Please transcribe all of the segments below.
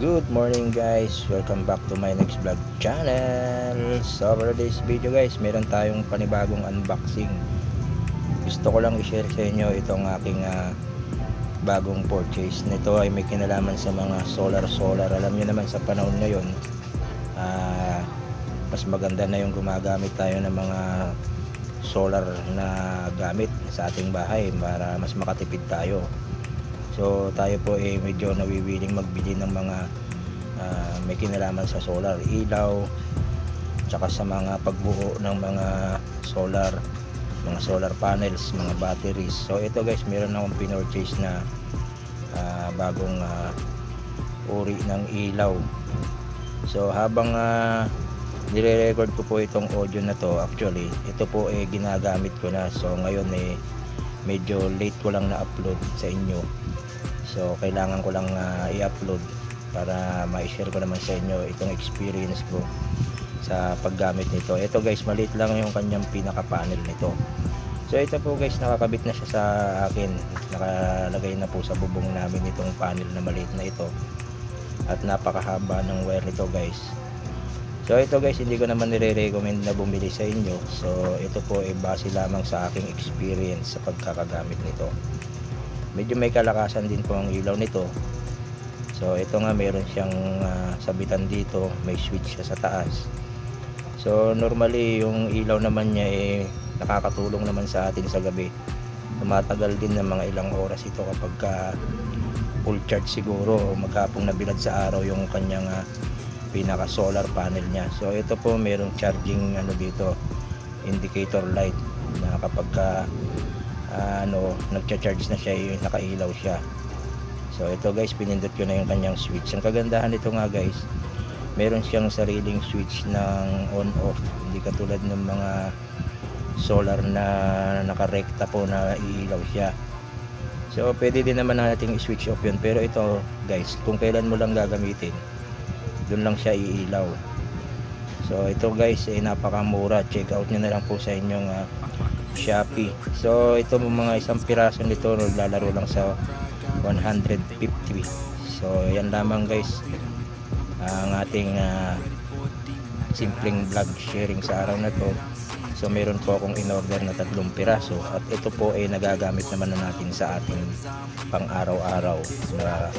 Good morning guys, welcome back to my next vlog channel. So for this video guys, meron tayong panibagong unboxing. Gusto ko lang i-share sa inyo itong aking bagong purchase. Nito ay may kinalaman sa mga solar. Alam niyo naman sa panahon ngayon, mas maganda na yung gumagamit tayo ng mga solar na gamit sa ating bahay para mas makatipid tayo. So tayo po medyo nawiwiling magbili ng mga may kinalaman sa solar, ilaw, tsaka sa mga pagbuo ng mga solar panels, mga batteries. So ito guys, meron akong pinurchase na bagong uri ng ilaw. So habang nire-record ko po itong audio na to, actually ito po ginagamit ko na. So ngayon medyo late ko lang na-upload sa inyo. So kailangan ko lang i-upload para ma-share ko naman sa inyo itong experience ko sa paggamit nito. Ito guys, maliit lang yung kanyang pinaka-panel nito. So ito po guys, nakakabit na siya sa akin. Nakalagay na po sa bubong namin itong panel na maliit na ito. At napakahaba ng wire nito guys. So ito guys, hindi ko naman nire-recommend na bumili sa inyo. So ito po base lamang sa aking experience sa pagkakagamit nito. Medyo may kalakasan din po ang ilaw nito. So ito nga, meron siyang sabitan dito, may switch siya sa taas. So normally yung ilaw naman niya nakakatulong naman sa atin sa gabi. Tumatagal din ng mga ilang oras ito kapag full charge siguro, maghapong nabilad sa araw yung kanyang pinaka solar panel niya. So ito po merong charging dito, indicator light na kapag nagcha-charge na siya, nakailaw siya. So ito guys, pinindot ko na yung kanyang switch. Ang kagandahan nito nga guys, meron siyang sariling switch ng on off, hindi katulad ng mga solar na nakarekta po na iilaw siya. So pwede din naman nating i-switch off yun, pero ito guys, kung kailan mo lang gagamitin, dun lang siya iilaw. So ito guys, napakamura. Check out nyo na lang po sa inyong Shopee. So ito mga isang piraso nito naglalaro lang sa 150. So yan lamang guys ang ating simpleng vlog sharing sa araw na to. So meron po akong in-order na 3 piraso at ito po nagagamit naman na natin sa ating pang araw-araw na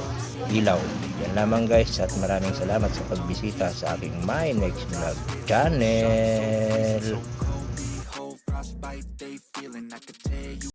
ilaw. Yan lamang guys, at maraming salamat sa pagbisita sa aking My Next Vlog channel.